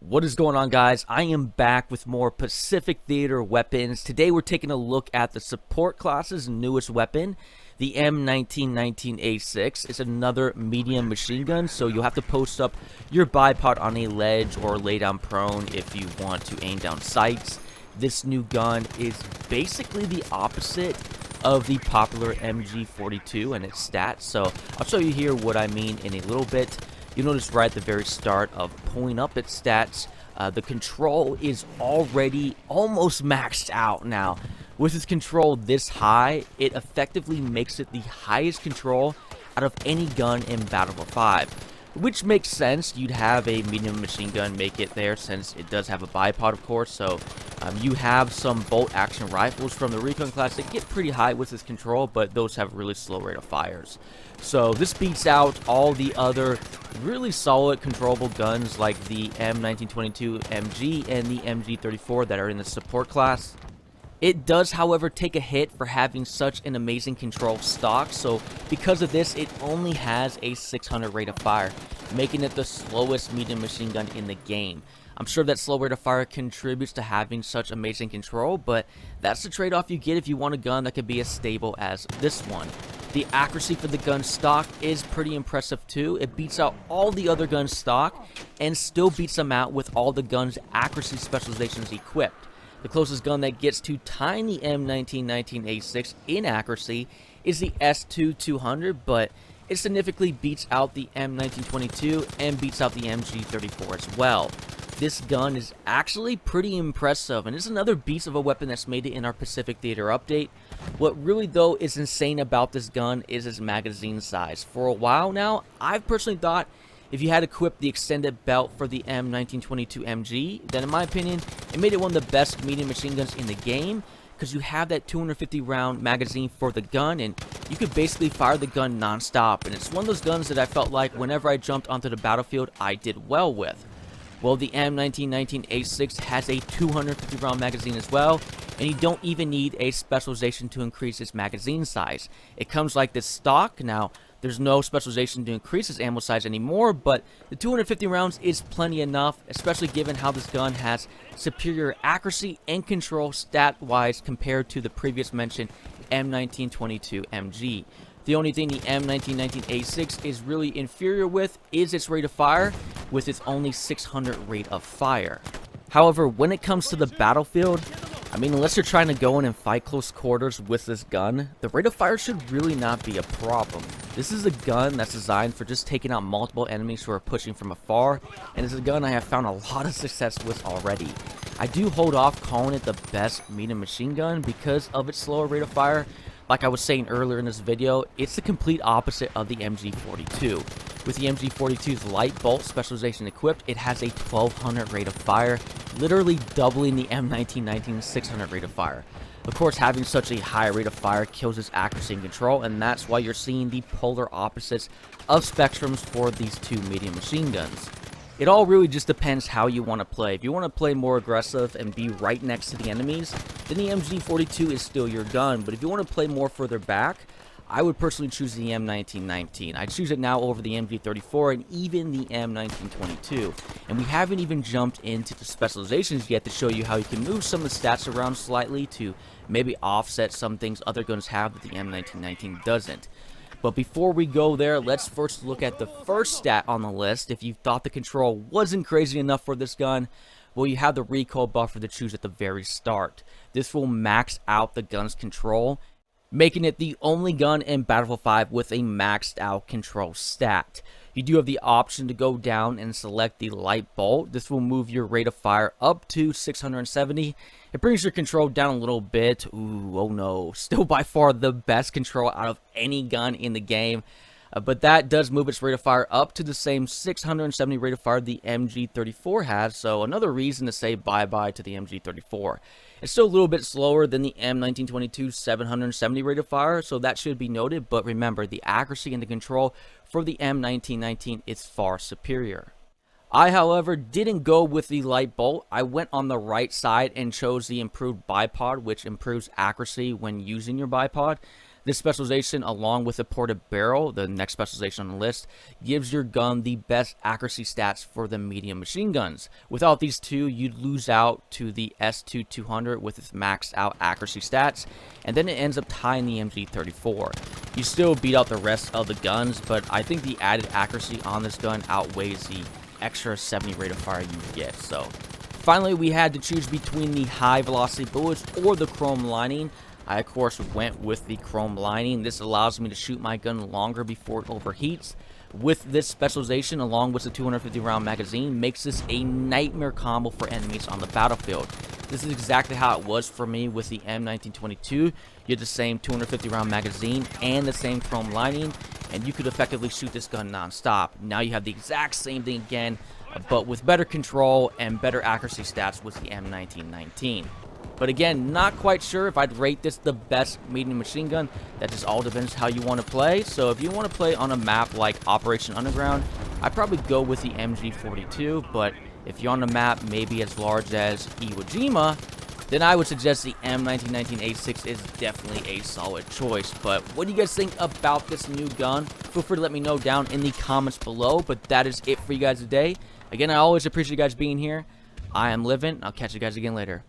What is going on, guys? I am back with more Pacific Theater weapons. Today we're taking a look at the support class's newest weapon, the M1919a6. It's another medium machine gun, so you'll have to post up your bipod on a ledge or lay down prone if you want to aim down sights. This new gun is basically the opposite of the popular MG42 and its stats, so I'll show you here what I mean in a little bit. You'll notice right at the very start of pulling up its stats, the control is already almost maxed out now. With its control this high, it effectively makes it the highest control out of any gun in Battlefield 5. Which makes sense. You'd have a medium machine gun make it there since it does have a bipod, of course. So you have some bolt action rifles from the Recoil class that get pretty high with this control, but those have really slow rate of fires. So this beats out all the other really solid controllable guns like the M1922 and the MG34 that are in the support class. It does, however, take a hit for having such an amazing control stock, so because of this, it only has a 600 rate of fire, making it the slowest medium machine gun in the game. I'm sure that slow rate of fire contributes to having such amazing control, but that's the trade-off you get if you want a gun that can be as stable as this one. The accuracy for the gun stock is pretty impressive too. It beats out all the other guns stock and still beats them out with all the gun's accuracy specializations equipped. The closest gun that gets to tying the M1919a6 in accuracy is the S2-200, but it significantly beats out the M1922 and beats out the MG34 as well. This gun is actually pretty impressive, and it's another beast of a weapon that's made it in our Pacific Theater update. What really, though, is insane about this gun is its magazine size. For a while now, I've personally thought if you had equipped the extended belt for the M1922 MG, then in my opinion, it made it one of the best medium machine guns in the game, because you have that 250 round magazine for the gun, and you could basically fire the gun non-stop, and it's one of those guns that I felt like whenever I jumped onto the battlefield, I did well with. Well, the M1919a6 has a 250 round magazine as well, and you don't even need a specialization to increase its magazine size. It comes like this stock. Now, there's no specialization to increase its ammo size anymore, but the 250 rounds is plenty enough, especially given how this gun has superior accuracy and control stat-wise compared to the previous mentioned M1922 MG. The only thing the M1919a6 is really inferior with is its rate of fire, with its only 600 rate of fire. However, when it comes to the battlefield, I mean, unless you're trying to go in and fight close quarters with this gun, the rate of fire should really not be a problem. This is a gun that's designed for just taking out multiple enemies who are pushing from afar, and it's a gun I have found a lot of success with already. I do hold off calling it the best medium machine gun because of its slower rate of fire. Like I was saying earlier in this video, it's the complete opposite of the MG42. With the MG42's light bolt specialization equipped, it has a 1200 rate of fire, literally doubling the M1919's 600 rate of fire. Of course, having such a high rate of fire kills its accuracy and control, and that's why you're seeing the polar opposites of spectrums for these two medium machine guns. It all really just depends how you want to play. If you want to play more aggressive and be right next to the enemies, then the MG42 is still your gun. But if you want to play more further back, I would personally choose the M1919. I'd choose it now over the MG34 and even the M1922. And we haven't even jumped into the specializations yet to show you how you can move some of the stats around slightly to maybe offset some things other guns have that the M1919 doesn't. But before we go there, let's first look at the first stat on the list. If you thought the control wasn't crazy enough for this gun, well, you have the Recoil Buffer to choose at the very start. This will max out the gun's control, making it the only gun in Battlefield 5 with a maxed out control stat. You do have the option to go down and select the light bolt. This will move your rate of fire up to 670. It brings your control down a little bit. Ooh, oh no. Still by far the best control out of any gun in the game. But that does move its rate of fire up to the same 670 rate of fire the MG34 has, so another reason to say bye-bye to the MG34. It's still a little bit slower than the M1922's 770 rate of fire, so that should be noted, but remember, the accuracy and the control for the M1919 is far superior. I, however, didn't go with the light bolt. I went on the right side and chose the improved bipod, which improves accuracy when using your bipod. This specialization, along with a ported barrel, the next specialization on the list, gives your gun the best accuracy stats for the medium machine guns. Without these two, you'd lose out to the S2200 with its maxed out accuracy stats, and then it ends up tying the MG34. You still beat out the rest of the guns, but I think the added accuracy on this gun outweighs the extra 70 rate of fire you get. So finally, we had to choose between the high velocity bullets or the chrome lining. I, of course, went with the chrome lining. This allows me to shoot my gun longer before it overheats. With this specialization, along with the 250 round magazine, makes this a nightmare combo for enemies on the battlefield. This is exactly how it was for me with the M1922. You had the same 250 round magazine and the same chrome lining, and you could effectively shoot this gun non-stop. Now you have the exact same thing again, but with better control and better accuracy stats with the M1919. But again, not quite sure if I'd rate this the best medium machine gun. That just all depends how you want to play. So if you want to play on a map like Operation Underground, I'd probably go with the MG42. But if you're on a map maybe as large as Iwo Jima, then I would suggest the M1919a6 is definitely a solid choice. But what do you guys think about this new gun? Feel free to let me know down in the comments below. But that is it for you guys today. Again, I always appreciate you guys being here. I am Livin. I'll catch you guys again later.